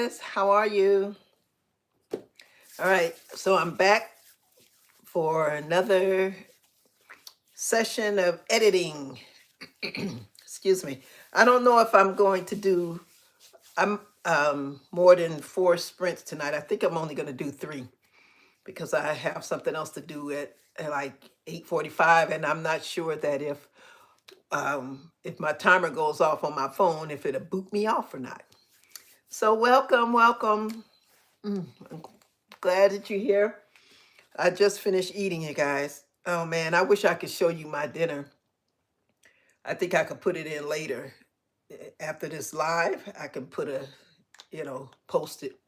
guys. How are you? All right, so I'm back for another session of editing. Excuse me. I don't know if I'm going to do I'm more than 4 sprints tonight. I think I'm only going to do 3 because I have something else to do at like 8:45, and I'm not sure that if my timer goes off on my phone, if it'll boot me off or not. So welcome, welcome. I'm glad that you're here. I just finished eating, you guys. Oh man, I wish I could show you my dinner. I think I could put it in later. After this live, I can put post it.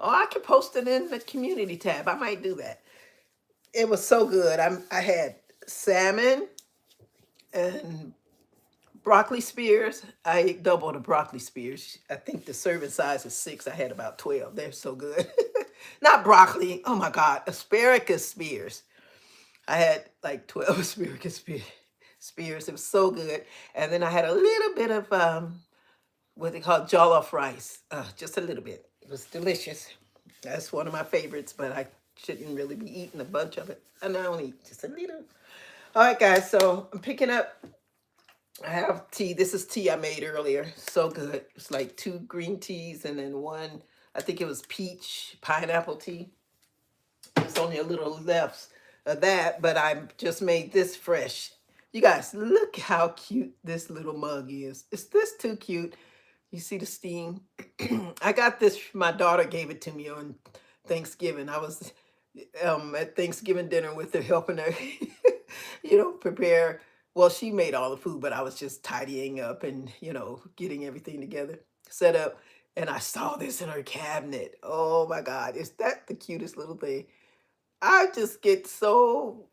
Oh, I can post it in the community tab. I might do that. It was so good. I had salmon and broccoli spears. I ate double the broccoli spears. I think the serving size is 6. I had about 12. They're so good. Not broccoli. Oh my God. Asparagus spears. I had like 12 asparagus spears. It was so good. And then I had a little bit of what they call jollof rice. Just a little bit. It was delicious. That's one of my favorites, but I shouldn't really be eating a bunch of it. And I only eat just a little. All right, guys. So I'm picking up. I have tea. This is tea I made earlier. So good. It's like 2 green teas and then one, I think it was peach pineapple tea. There's only a little left of that, but I just made this fresh. You guys, look how cute this little mug is. Is this too cute? You see the steam? I got this, my daughter gave it to me on Thanksgiving. I was at Thanksgiving dinner with her, helping her, prepare. Well, she made all the food, but I was just tidying up and, getting everything together, set up. And I saw this in her cabinet. Oh my God, is that the cutest little thing? I just get so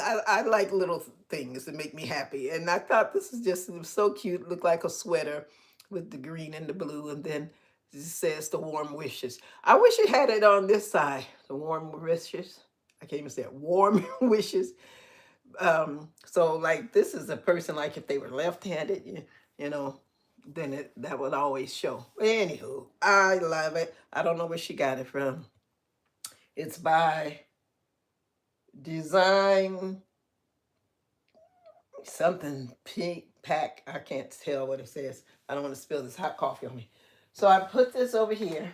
I like little things that make me happy. And I thought this is just it was so cute. Looked like a sweater with the green and the blue, and then it says the warm wishes. I wish it had it on this side. The warm wishes. I can't even say it. Warm wishes. So like this is a person like if they were left-handed, you know, then that would always show. Anywho, I love it. I don't know where she got it from. It's by Design something pink pack. I can't tell what it says. I don't want to spill this hot coffee on me. So I put this over here.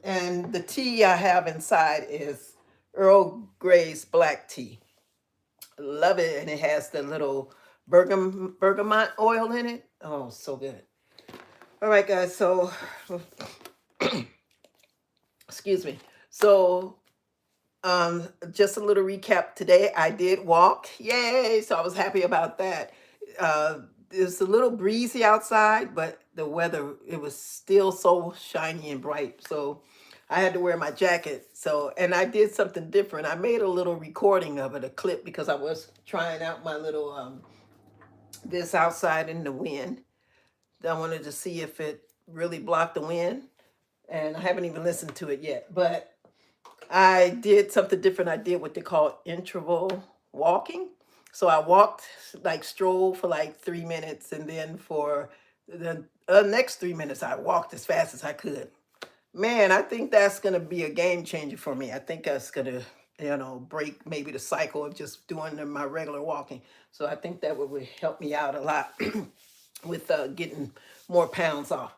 And the tea I have inside is Earl Grey's black tea. Love it. And it has the little bergamot oil in it. Oh, so good. All right, guys. So, excuse me. So just a little recap today. I did walk. Yay. So I was happy about that. It's a little breezy outside, but the weather, it was still so shiny and bright. So I had to wear my jacket. So, and I did something different. I made a little recording of it, a clip, because I was trying out my little, this outside in the wind. I wanted to see if it really blocked the wind. And I haven't even listened to it yet, but I did something different. I did what they call interval walking. So I walked, like strolled for like 3 minutes, and then for the next 3 minutes, I walked as fast as I could. Man, I think that's gonna be a game changer for me. I think that's gonna, break maybe the cycle of just doing my regular walking. So I think that would help me out a lot with getting more pounds off.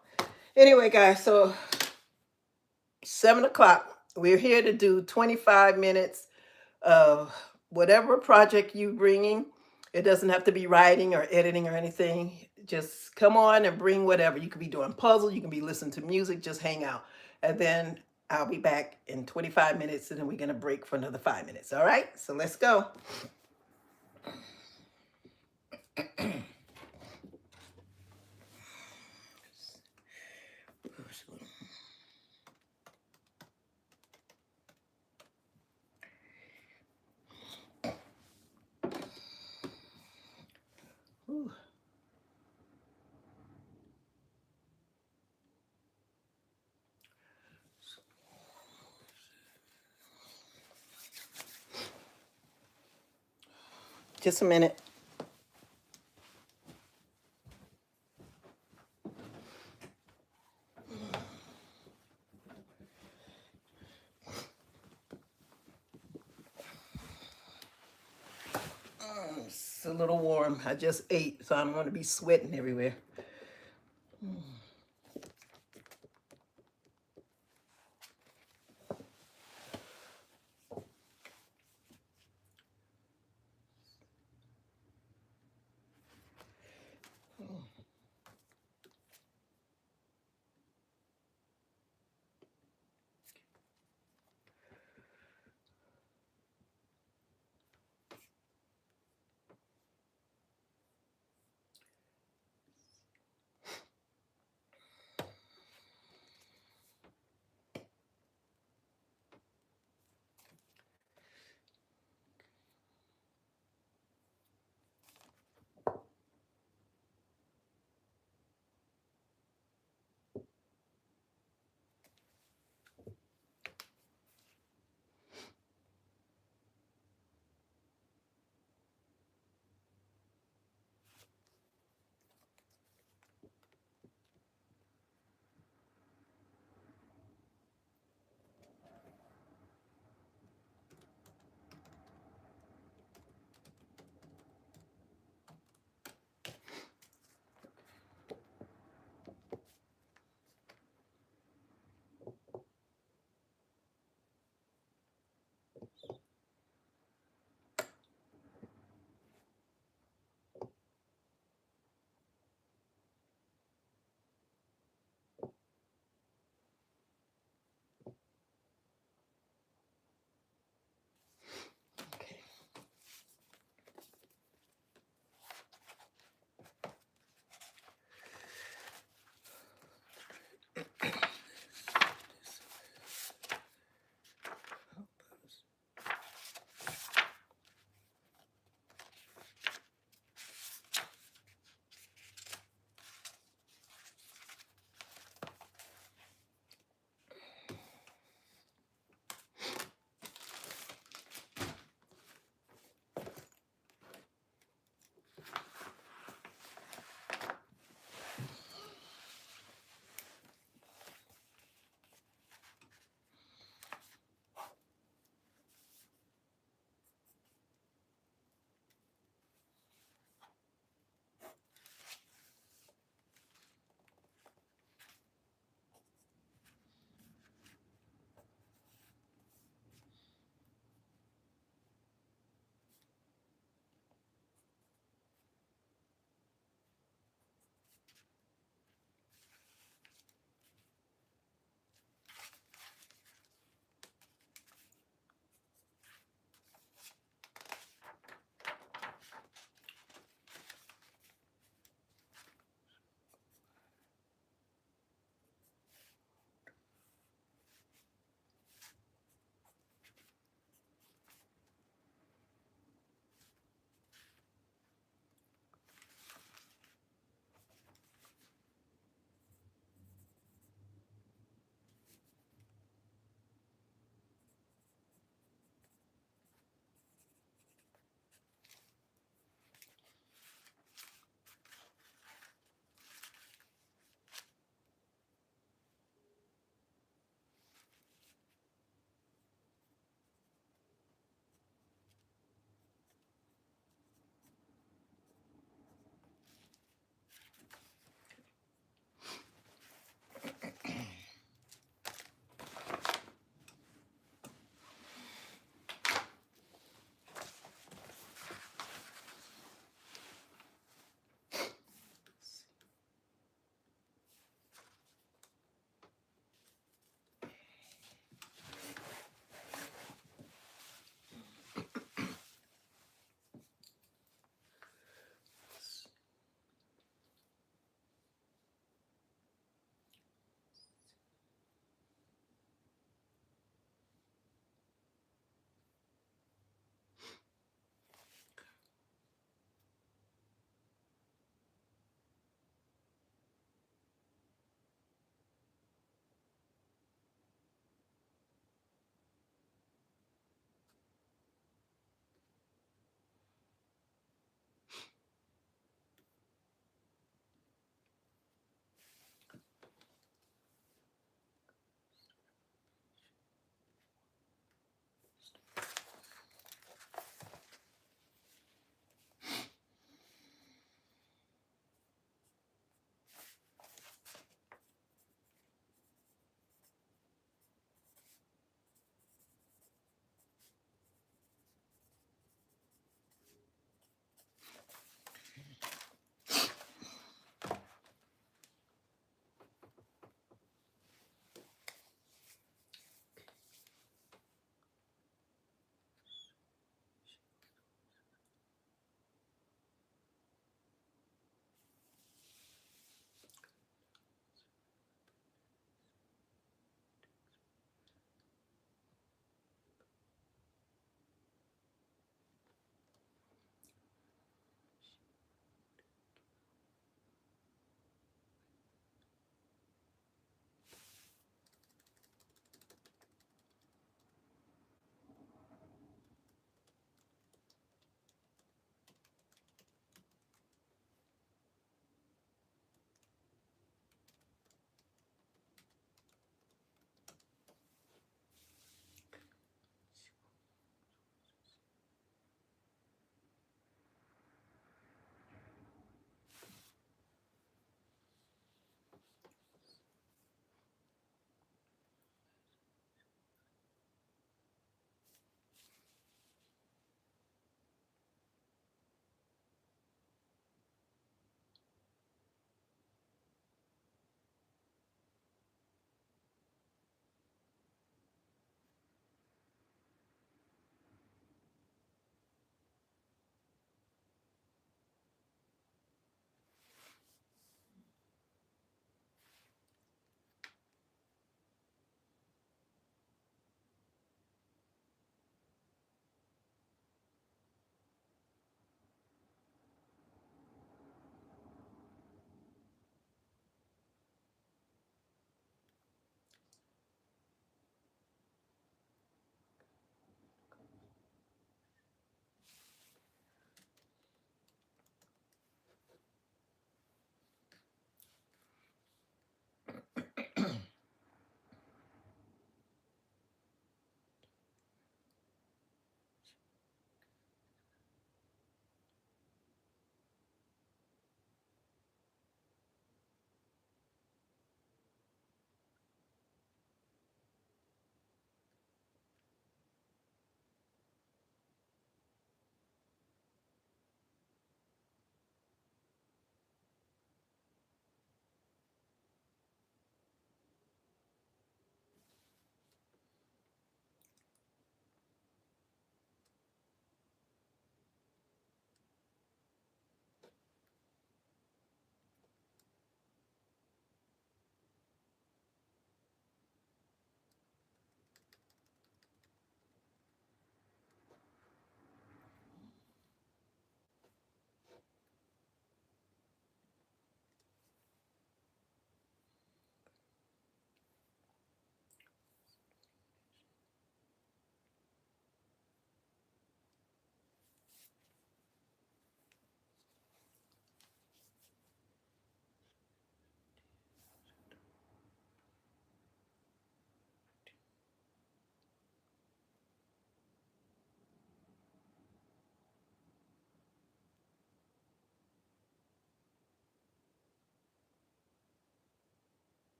Anyway, guys, so 7 o'clock. We're here to do 25 minutes of whatever project you bringing. It doesn't have to be writing or editing or anything. Just come on and bring whatever. You could be doing puzzle. You can be listening to music. Just hang out. And then I'll be back in 25 minutes, and then we're going to break for another 5 minutes. All right? So let's go. Ooh. Just a minute. a little warm. I just ate, so I'm going to be sweating everywhere.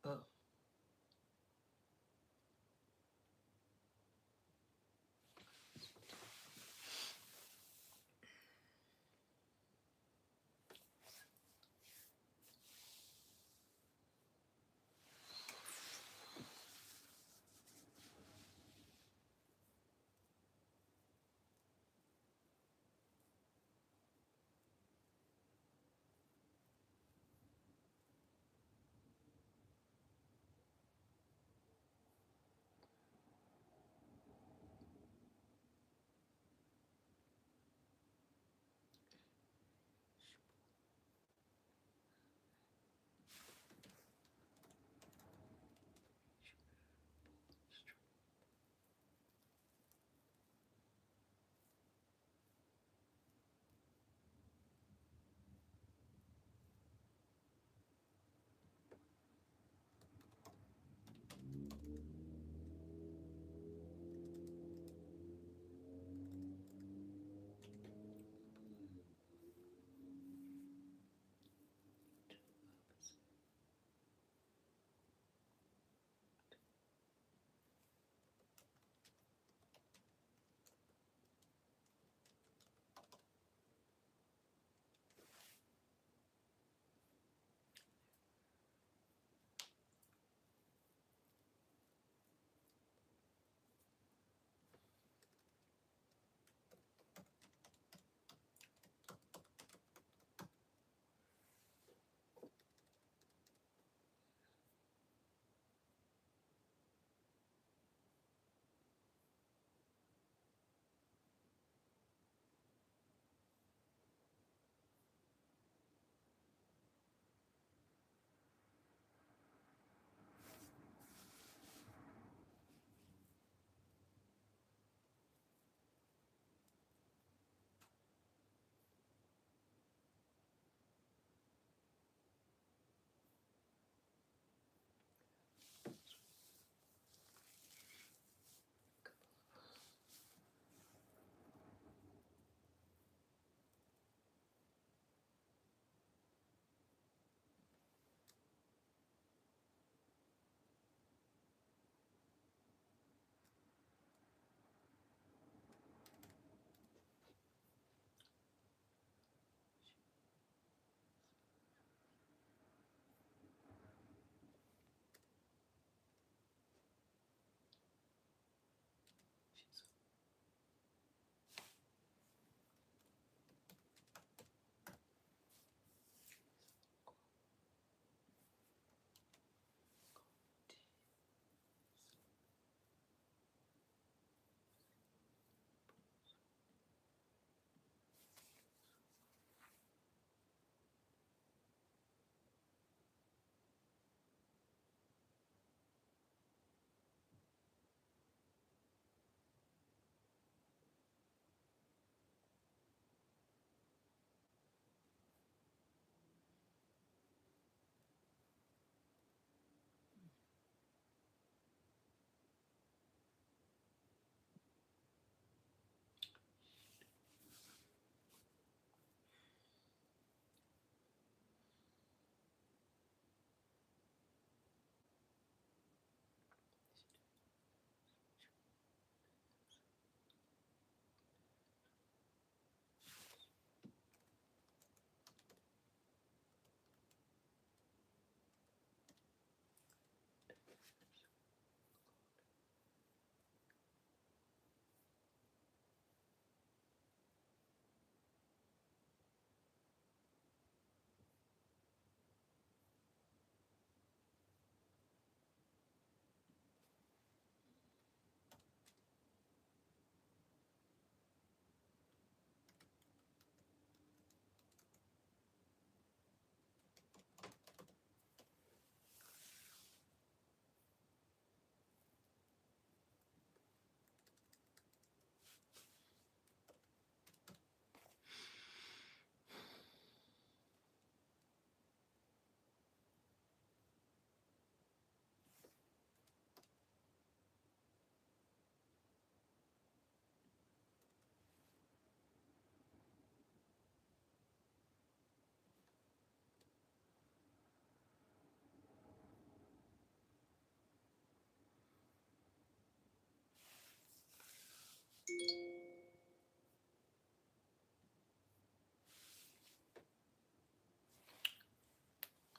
Oh.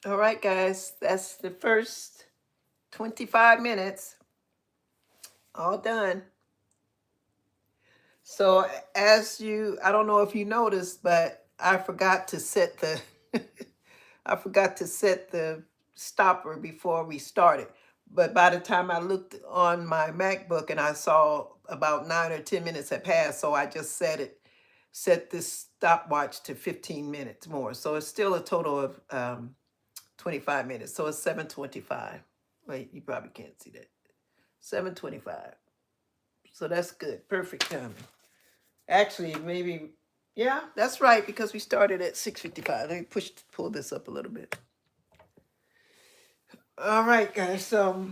All right, guys, that's the first 25 minutes all done. So as you, I don't know if you noticed, but I forgot to set the I forgot to set the stopper before we started. But by the time I looked on my MacBook and I saw about 9 or 10 minutes had passed, so I just set this stopwatch to 15 minutes more. So it's still a total of 25 minutes. So it's 7:25. Wait, you probably can't see that. 7:25. So that's good. Perfect timing. Actually, maybe, yeah, that's right, because we started at 6:55. Let me pull this up a little bit. All right, guys. So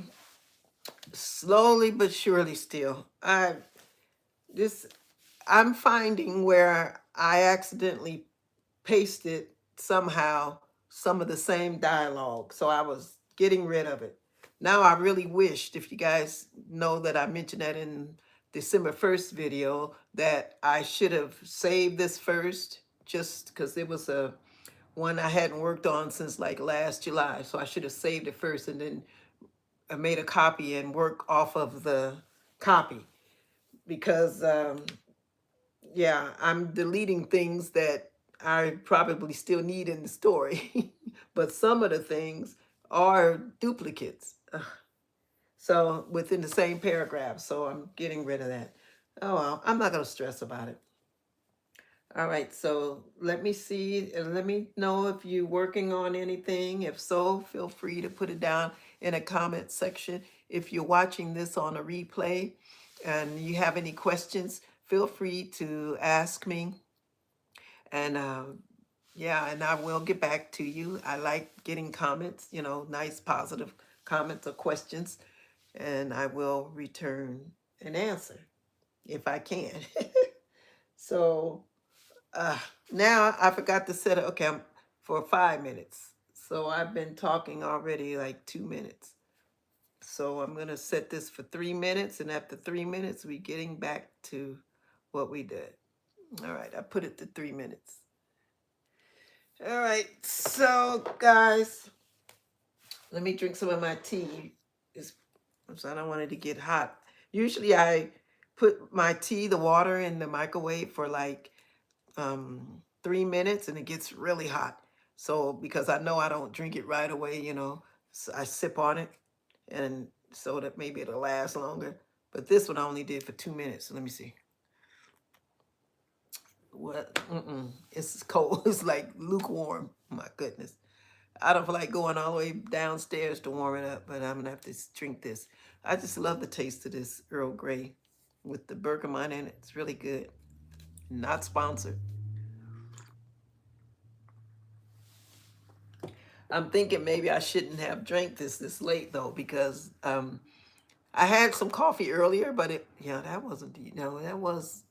slowly but surely, still, this I'm finding where I accidentally pasted somehow some of the same dialogue, so I was getting rid of it. Now I really wished, if you guys know that I mentioned that in December 1st video, that I should have saved this first, just because it was a one I hadn't worked on since like last July. So I should have saved it first and then I made a copy and work off of the copy, because yeah, I'm deleting things that I probably still need in the story, but some of the things are duplicates. Ugh. So within the same paragraph, so I'm getting rid of that. Oh well, I'm not going to stress about it. All right, so let me see, and let me know if you're working on anything. If so, feel free to put it down in a comment section. If you're watching this on a replay and you have any questions, feel free to ask me. And yeah, and I will get back to you. I like getting comments, nice positive comments or questions, and I will return an answer if I can. So uh, now I forgot to set it. Okay, I'm for 5 minutes. So I've been talking already like 2 minutes. So I'm gonna set this for 3 minutes, and after 3 minutes, we're getting back to what we did. All right, I put it to 3 minutes. All right, so guys, let me drink some of my tea. I don't want it to get hot. Usually I put my tea, the water, in the microwave for like 3 minutes and it gets really hot. So because I know I don't drink it right away, so I sip on it, and so that maybe it'll last longer. But this one I only did for 2 minutes. So let me see. What? It's cold. It's like lukewarm. My goodness. I don't feel like going all the way downstairs to warm it up, but I'm gonna have to drink this. I just love the taste of this Earl Grey with the bergamot in it. It's really good. Not sponsored. I'm thinking maybe I shouldn't have drank this late though, because I had some coffee earlier, but that wasn't, that was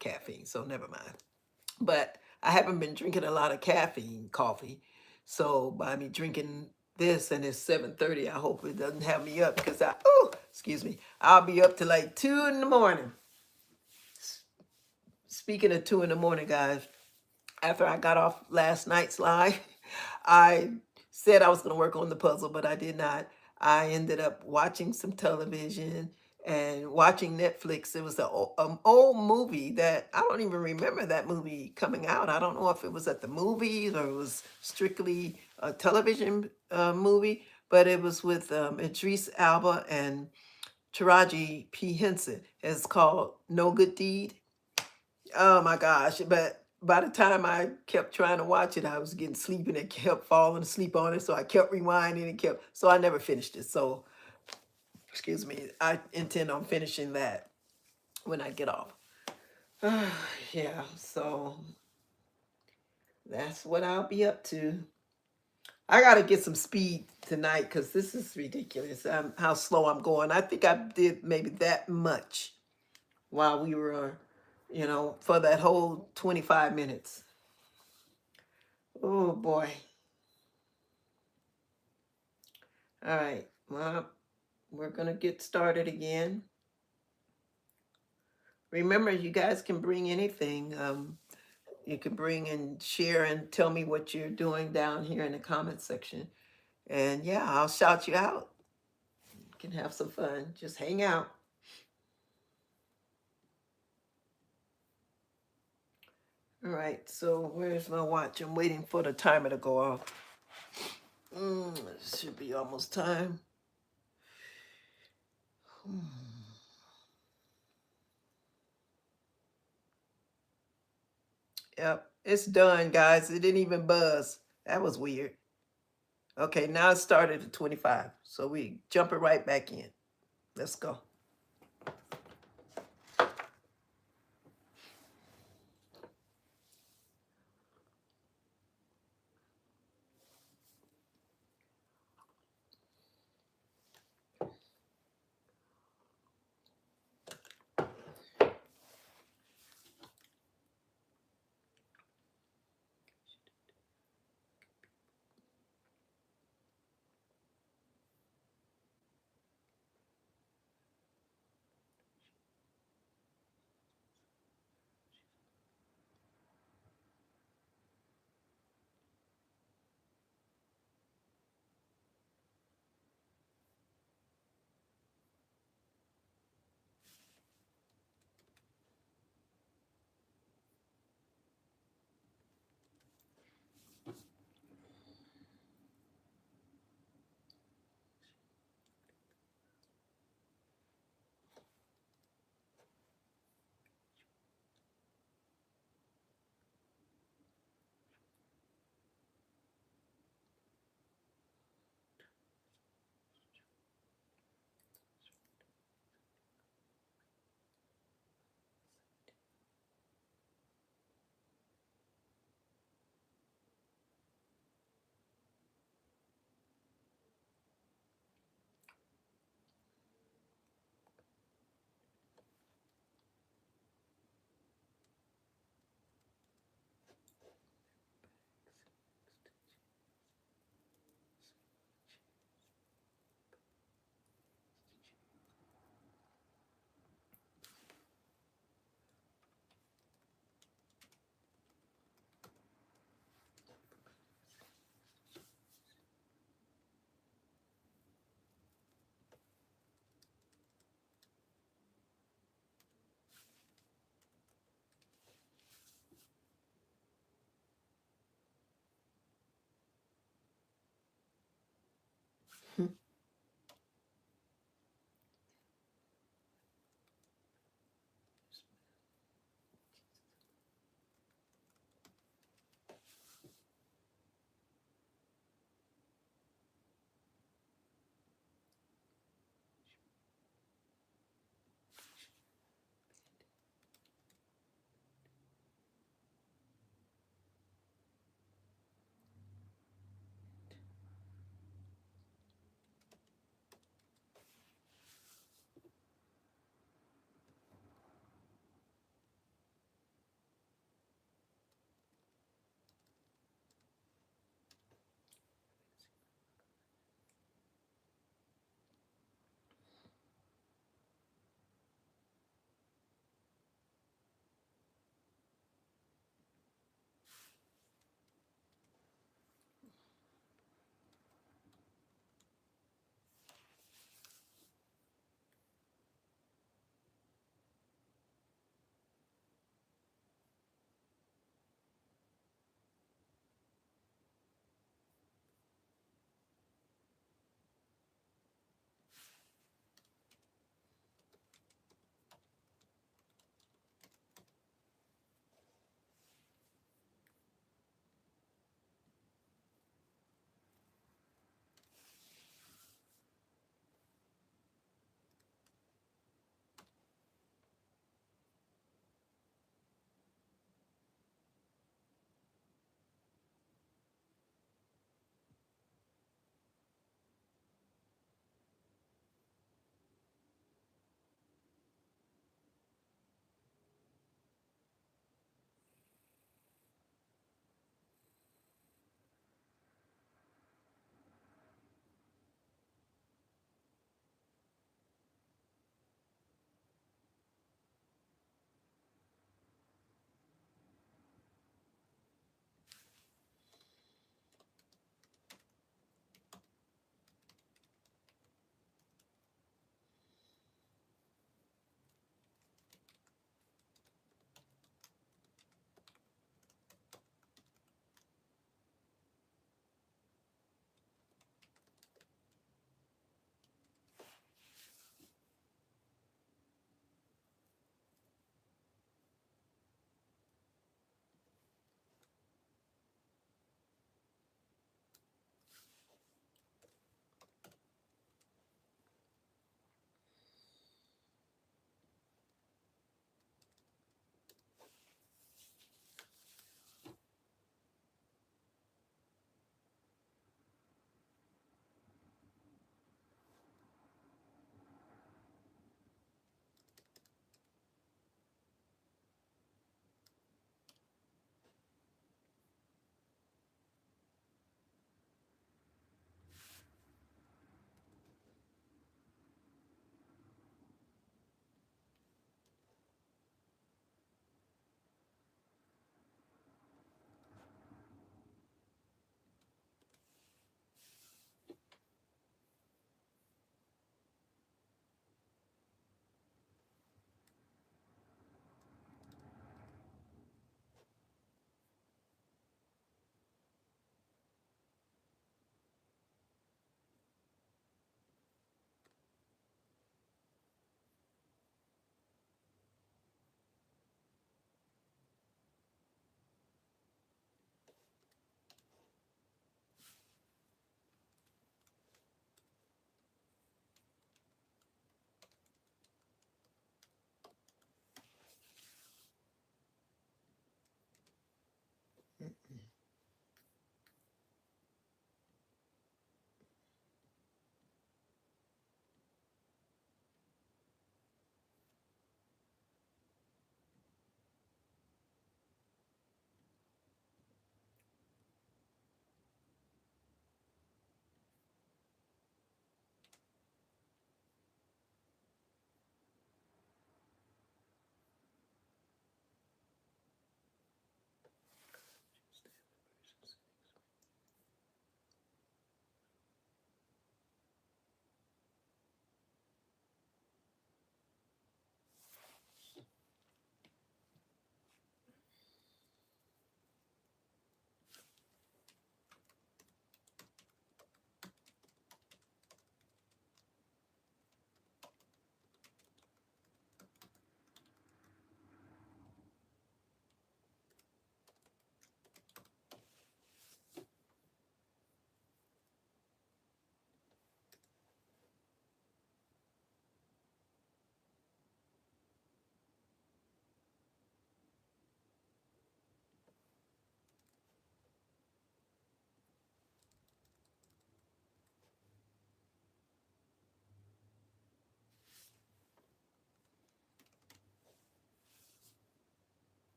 caffeine, so never mind. But I haven't been drinking a lot of caffeine coffee, so by me drinking this and it's 7:30, I hope it doesn't have me up, because excuse me, I'll be up to like 2 in the morning. Speaking of 2 in the morning, guys, after I got off last night's live, I said I was going to work on the puzzle, but I did not. I ended up watching some television and watching Netflix. It was an old movie that I don't even remember that movie coming out. I don't know if it was at the movies or it was strictly a television movie, but it was with Idris Elba and Taraji P. Henson. It's called No Good Deed. Oh my gosh. But by the time I kept trying to watch it, I was getting sleepy and it kept falling asleep on it. So I kept rewinding and so I never finished it. So, excuse me, I intend on finishing that when I get off. Yeah, so that's what I'll be up to. I got to get some speed tonight because this is ridiculous, how slow I'm going. I think I did maybe that much while we were, for that whole 25 minutes. Oh boy. All right. Well, we're going to get started again. Remember, you guys can bring anything. You can bring and share and tell me what you're doing down here in the comment section. And yeah, I'll shout you out. You can have some fun. Just hang out. All right, so where's my watch? I'm waiting for the timer to go off. It should be almost time. Yep, it's done, guys. It didn't even buzz. That was weird. Okay, now it started at 25. So we jumping right back in. Let's go.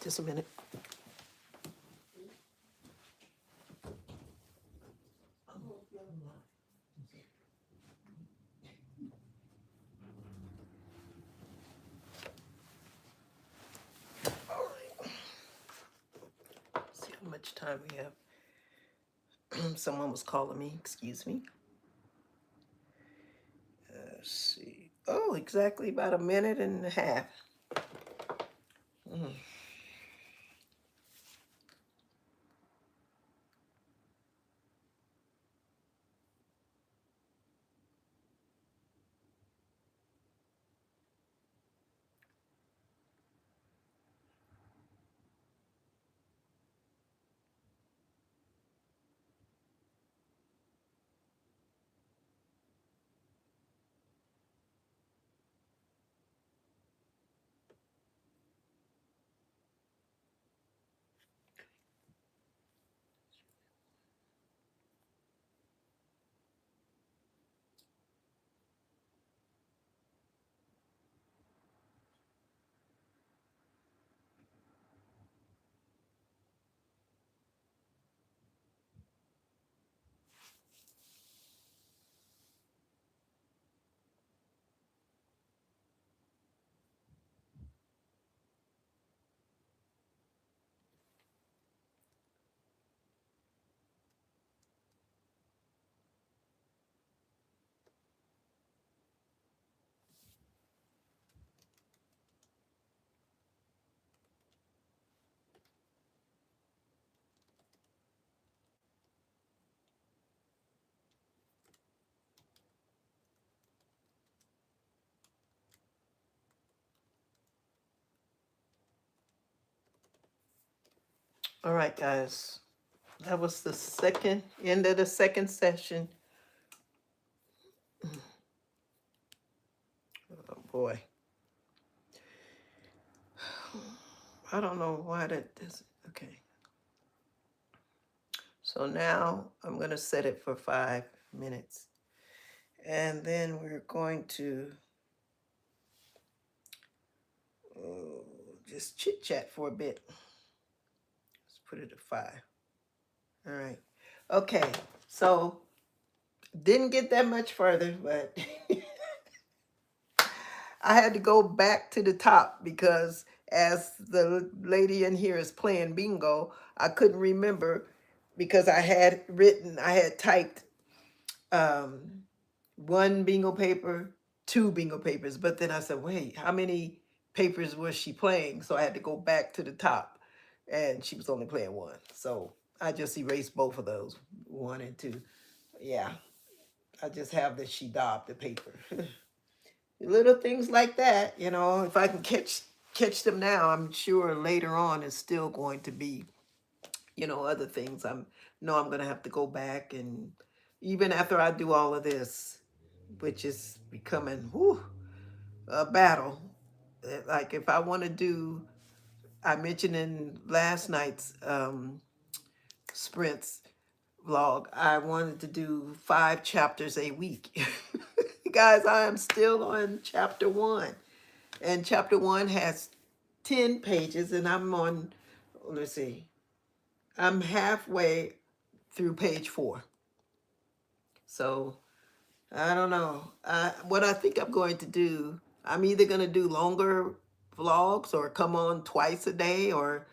Just a minute. All right. See how much time we have. Someone was calling me. Excuse me. Let's see. Oh, exactly about a minute and a half. Mm. All right, guys. That was the second end of the second session. Oh boy. I don't know why that does. Okay. So now I'm going to set it for 5 minutes. And then we're going to just chit chat for a bit. Let's put it at 5. All right. Okay. So didn't get that much further, but I had to go back to the top because as the lady in here is playing bingo, I couldn't remember because I had typed um, one bingo paper, two bingo papers, but then I said, wait, how many papers was she playing? So I had to go back to the top and she was only playing one. So I just erased both of those, 1 and 2. Yeah, I just have that she daubed the paper. Little things like that, if I can catch them now, I'm sure later on it's still going to be, other things. I'm gonna have to go back, and even after I do all of this, which is becoming a battle. Like if I want to do, I mentioned in last night's sprints vlog, I wanted to do 5 chapters a week. Guys, I am still on chapter 1. And chapter 1 has 10 pages, and I'm on, let's see, I'm halfway through page 4. So I don't know. What I think I'm going to do, I'm either going to do longer vlogs or come on twice a day, or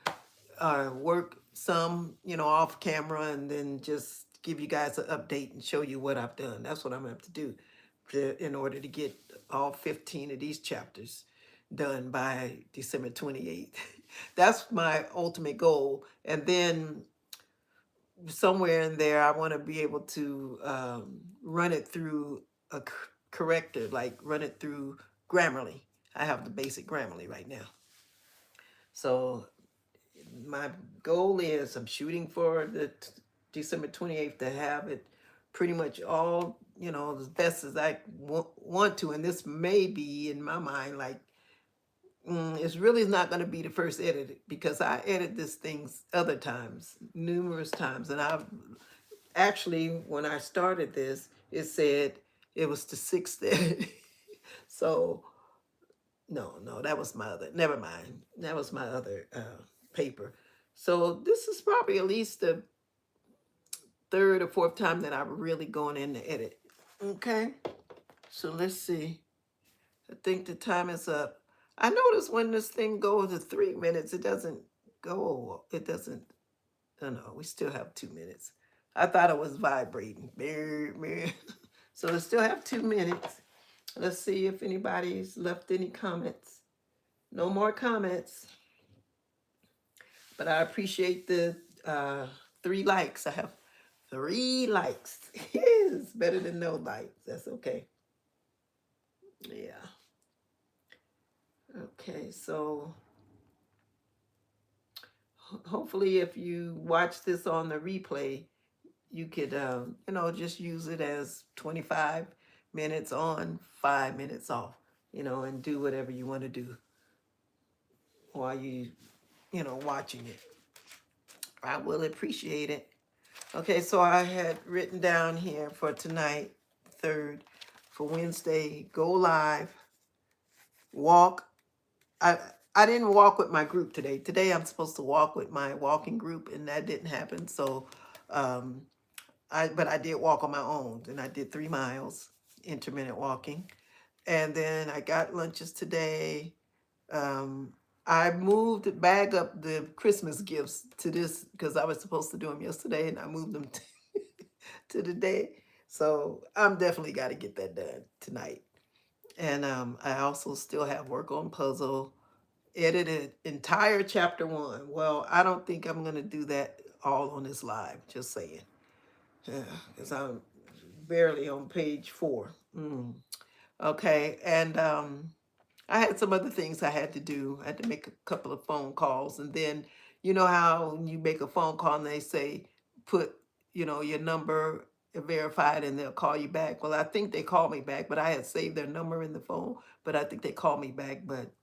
work some, off camera, and then just give you guys an update and show you what I've done. That's what I'm going to have to do in order to get all 15 of these chapters done by December 28th. That's my ultimate goal. And then somewhere in there, I want to be able to run it through a corrector, like run it through Grammarly. I have the basic Grammarly right now. So my goal is I'm shooting for the December 28th to have it pretty much all, as best as I want to. And this may be, in my mind, like, it's really not going to be the first edit, because I edit this things other times, numerous times. And I've actually, when I started this, it said it was the 6th edit. So No, that was my other. Never mind. That was my other paper. So this is probably at least the third or fourth time that I'm really going in to edit. Okay. So let's see. I think the time is up. I notice when this thing goes to 3 minutes, it doesn't go. It doesn't. Oh no, we still have 2 minutes. I thought it was vibrating. So we still have 2 minutes. Let's see if anybody's left any comments. No more comments. But I appreciate the 3 likes. I have 3 likes. It's better than no likes. That's okay. Yeah. Okay, so hopefully if you watch this on the replay, you could, just use it as 25 minutes on, 5 minutes off, and do whatever you want to do while watching it. I will appreciate it. Okay, so I had written down here for tonight, third, for Wednesday, go live, walk. I I didn't walk with my group today. Today I'm supposed to walk with my walking group, and that didn't happen. So, um, but I did walk on my own, and I did 3 miles, intermittent walking, and then I got lunches today. Um, I moved bag up the Christmas gifts to this because I was supposed to do them yesterday, and I moved them to the day. So I'm definitely got to get that done tonight. And I also still have work on puzzle, edited entire chapter 1. Well, I don't think I'm going to do that all on this live, just saying. Because I'm barely on page 4. Okay, and I had some other things I had to do. I had to make a couple of phone calls, and then you know how when you make a phone call and they say put your number verified and they'll call you back. Well, I think they called me back, but I had saved their number in the phone. But I think they called me back, but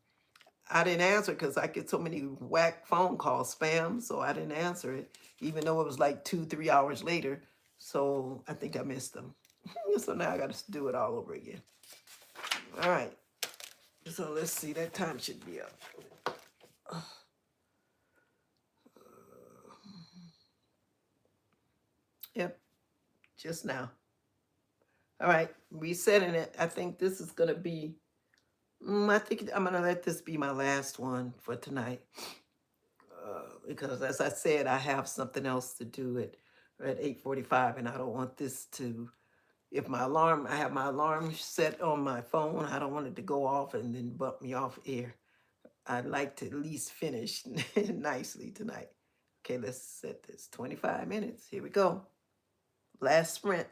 I didn't answer because I get so many whack phone calls, spam. So I didn't answer it, even though it was like 2, 3 hours later. So I think I missed them. So now I got to do it all over again. All right. So let's see. That time should be up. Yep, just now. All right, resetting it. I think this is gonna be. I think I'm gonna let this be my last one for tonight, because as I said, I have something else to do at 8:45, and I don't want this to. If my alarm, I have my alarm set on my phone. I don't want it to go off and then bump me off air. I'd like to at least finish nicely tonight. Okay, let's set this 25 minutes. Here we go. Last sprint,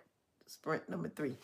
sprint number 3.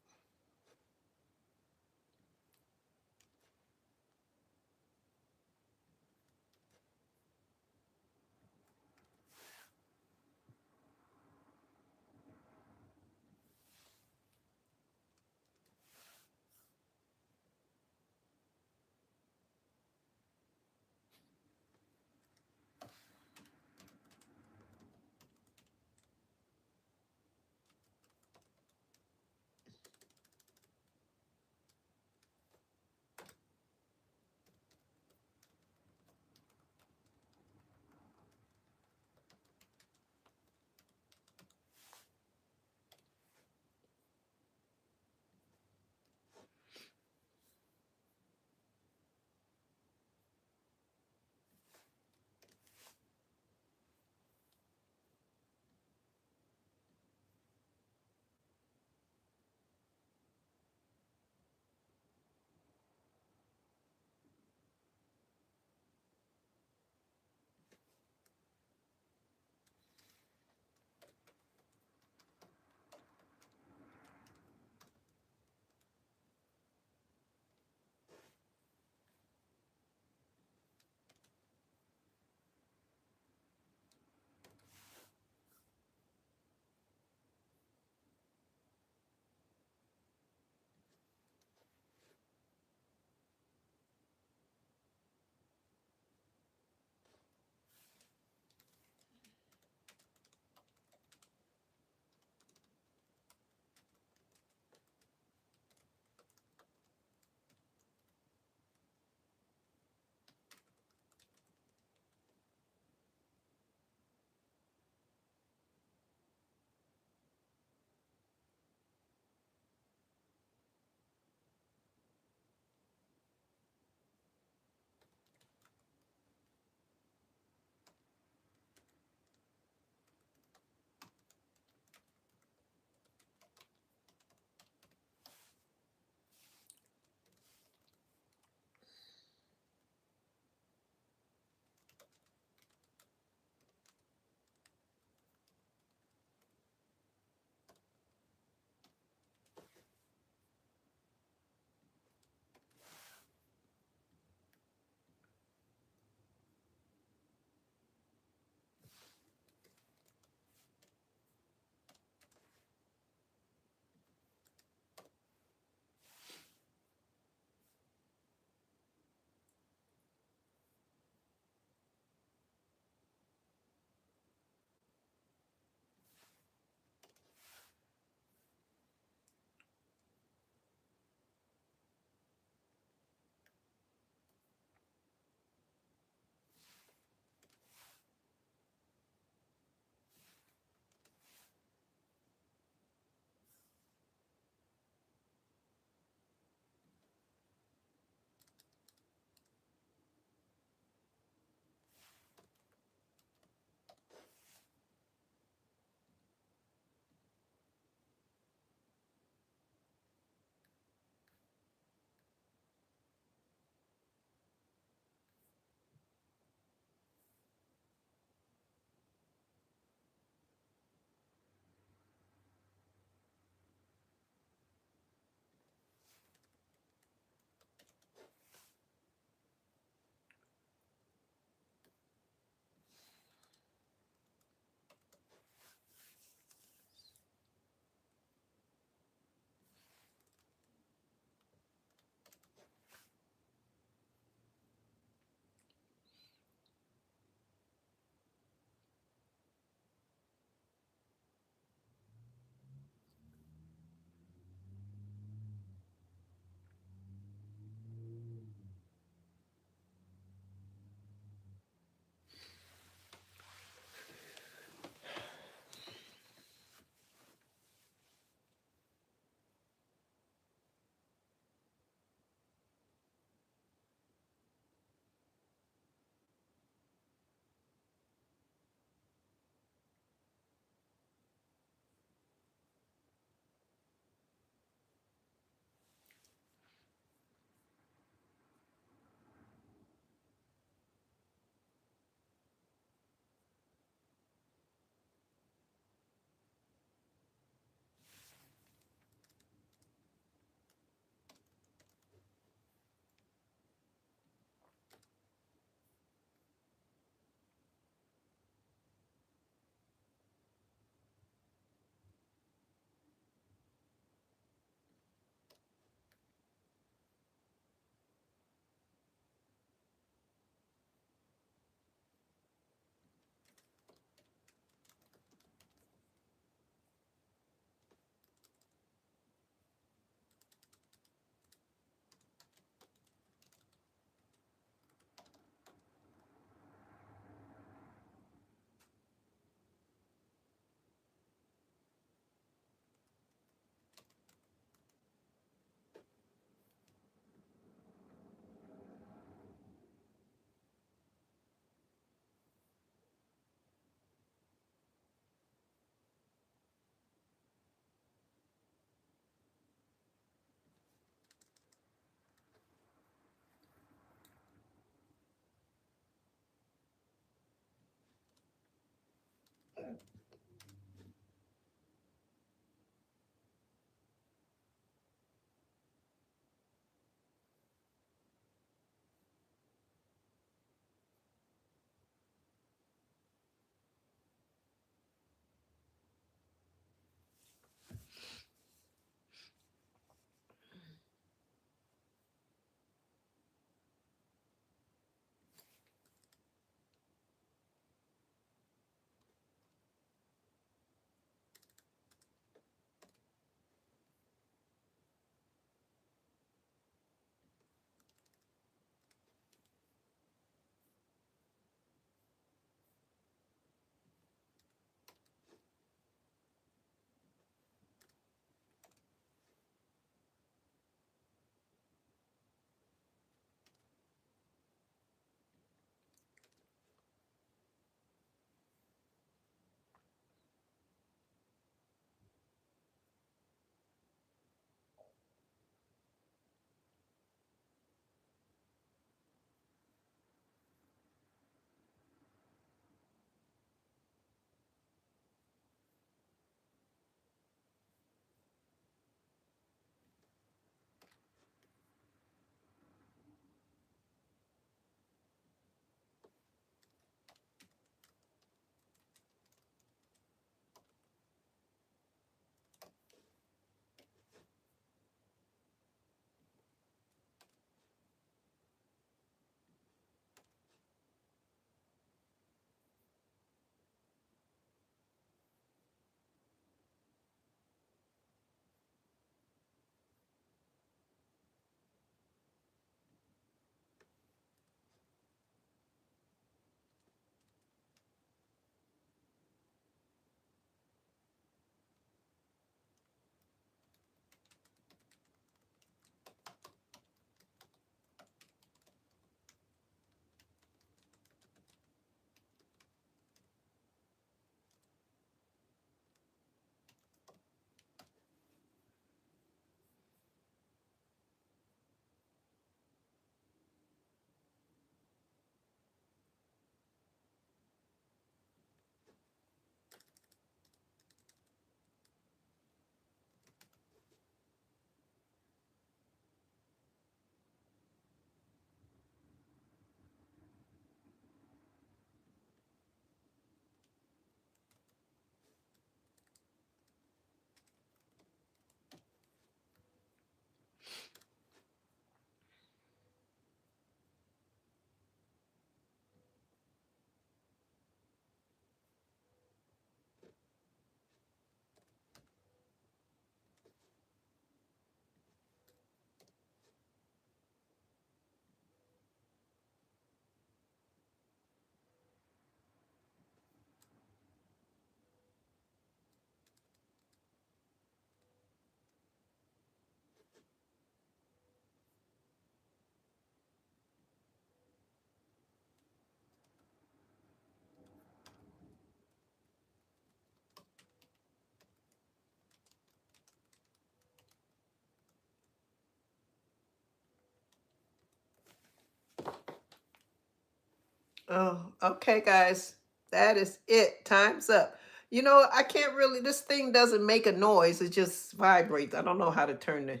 Oh, okay, guys. That is it. Time's up. You know, I can't really, this thing doesn't make a noise. It just vibrates. I don't know how to turn the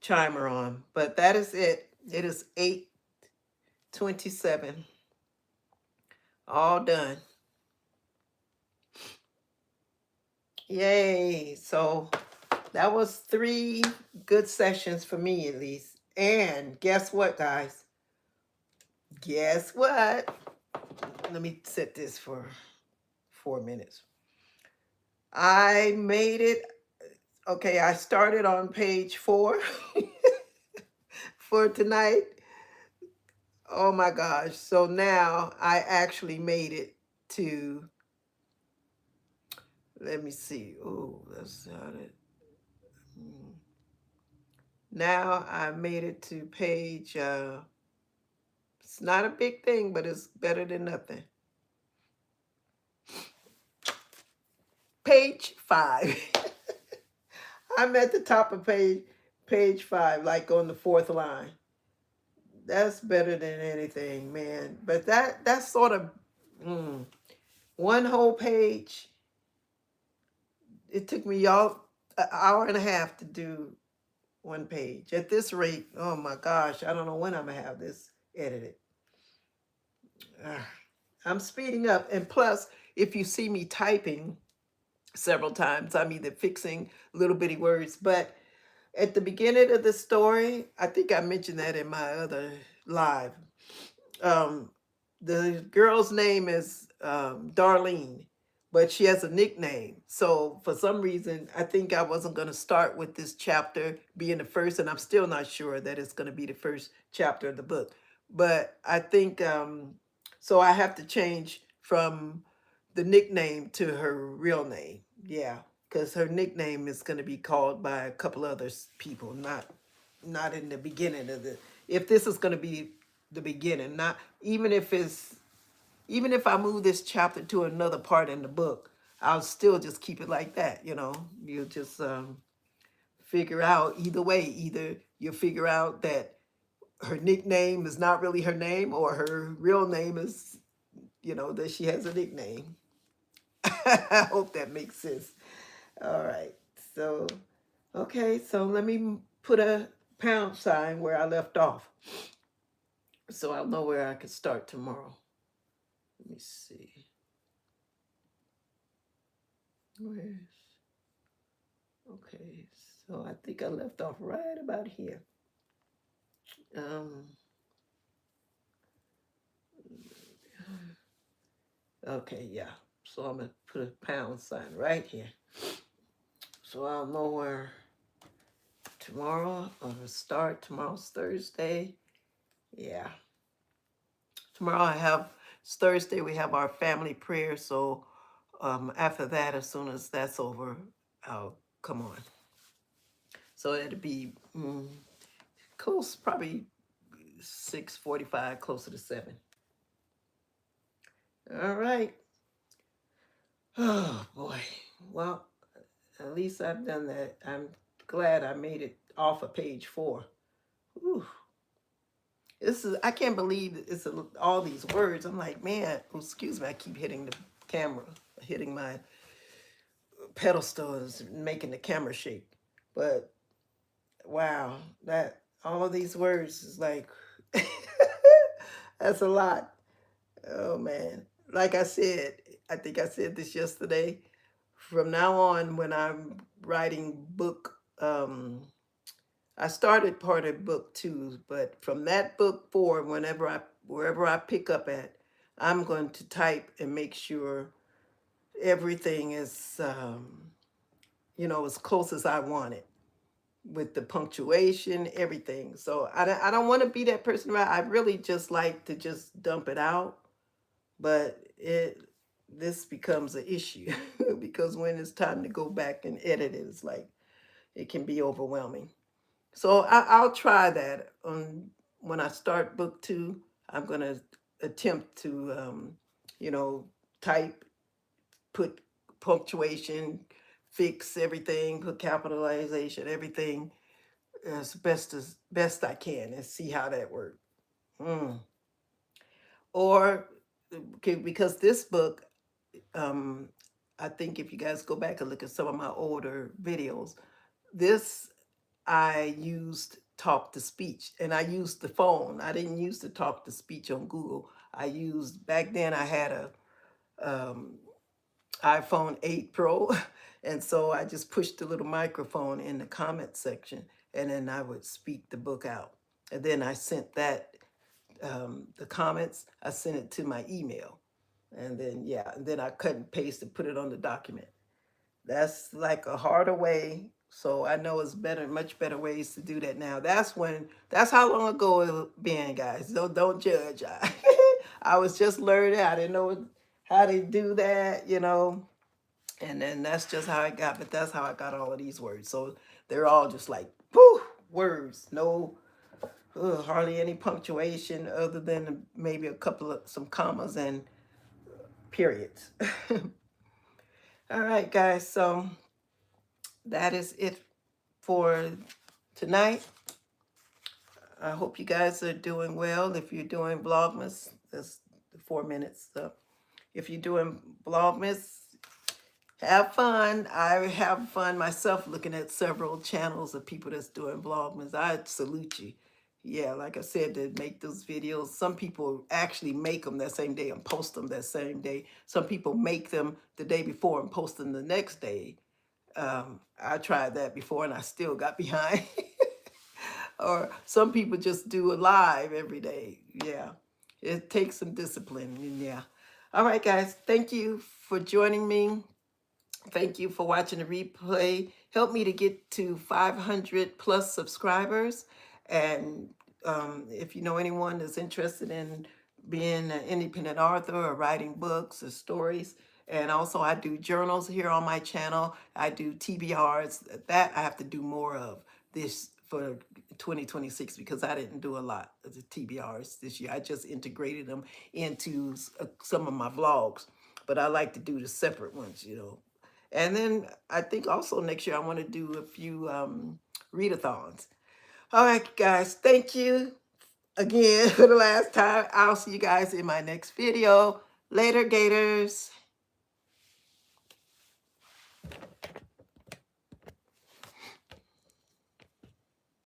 chimer on, but that is it. It is 8:27. All done. Yay. So that was 3 good sessions for me at least. And guess what, guys? Guess what? Let me set this for 4 minutes. I made it. Okay, I started on page 4 for tonight. Oh my gosh. So now I actually made it to, let me see. Oh, that's how it. Now I made it to page, it's not a big thing, but it's better than nothing. Page 5. I'm at the top of page 5, like on the 4th line. That's better than anything, man. But that's sort of one whole page. It took me all an hour and a half to do one page. At this rate, oh my gosh, I don't know when I'm gonna have this edited. I'm speeding up, and plus, if you see me typing several times, I'm either fixing little bitty words. But at the beginning of the story, I think I mentioned that in my other live. Um, the girl's name is Darlene, but she has a nickname. So for some reason, I think I wasn't going to start with this chapter being the first, and I'm still not sure that it's going to be the first chapter of the book. But I think so. I have to change from the nickname to her real name. Yeah, because her nickname is going to be called by a couple other people, not in the beginning of the. If this is going to be the beginning, not even if I move this chapter to another part in the book, I'll still just keep it like that. You'll just figure out either way. Either you'll figure out that her nickname is not really her name, or her real name is, that she has a nickname. I hope that makes sense. All right. So, okay. So let me put a pound sign where I left off, so I'll know where I can start tomorrow. Let me see. Where's okay? So I think I left off right about here. Um. Okay, yeah. So I'm gonna put a pound sign right here, so I'll know where tomorrow I'm gonna start. Tomorrow's Thursday. Yeah. Tomorrow it's Thursday. We have our family prayer. So after that, as soon as that's over, I'll come on. So it'll be close, probably 6:45, closer to 7. All right. Oh boy. Well, at least I've done that. I'm glad I made it off of page 4. Whew. I can't believe it's all these words. I'm like, man, excuse me, I keep hitting the camera, hitting my pedestal is making the camera shake. But wow, that all of these words is like, that's a lot. Oh man. Like I said, I think I said this yesterday. From now on, when I'm writing book, I started part of book 2, but from that book forward, wherever I pick up at, I'm going to type and make sure everything is, as close as I want it, with the punctuation, everything. So I don't want to be that person. I really just like to just dump it out, but this becomes an issue because when it's time to go back and edit it, it's like it can be overwhelming. So I'll try that when I start book 2. I'm gonna attempt to, type, put punctuation, fix everything, put capitalization, everything as best I can, and see how that works. Or okay, because this book, um, I think if you guys go back and look at some of my older videos, this I used talk to speech, and I used the phone. I didn't use the talk to speech on Google. I used back then. I had a iPhone 8 Pro, and so I just pushed the little microphone in the comment section, and then I would speak the book out, and then I sent that the comments. I sent it to my email, and then yeah, and then I cut and paste and put it on the document. That's like a harder way. So I know it's better, much better ways to do that now. That's how long ago it been, guys. Don't judge. I was just learning. I didn't know how to do that, and then that's just how I got. But that's how I got all of these words. So they're all just like whew, words. No, hardly any punctuation other than maybe a couple of some commas and periods. All right, guys. So that is it for tonight. I hope you guys are doing well. If you're doing Vlogmas, that's 4 minutes up. If you're doing Vlogmas, have fun. I have fun myself looking at several channels of people that's doing Vlogmas. I salute you. Yeah, like I said, to make those videos, some people actually make them that same day and post them that same day. Some people make them the day before and post them the next day. I tried that before and I still got behind. Or some people just do it live every day. Yeah, it takes some discipline. And yeah. All right, guys. Thank you for joining me. Thank you for watching the replay. Help me to get to 500 plus subscribers. And if you know anyone that's interested in being an independent author or writing books or stories, and also I do journals here on my channel. I do TBRs. That I have to do more of this for 2026 because I didn't do a lot of the TBRs this year. I just integrated them into some of my vlogs, but I like to do the separate ones. And then I think also next year I want to do a few readathons. All right, guys. Thank you again for the last time. I'll see you guys in my next video. Later, Gators.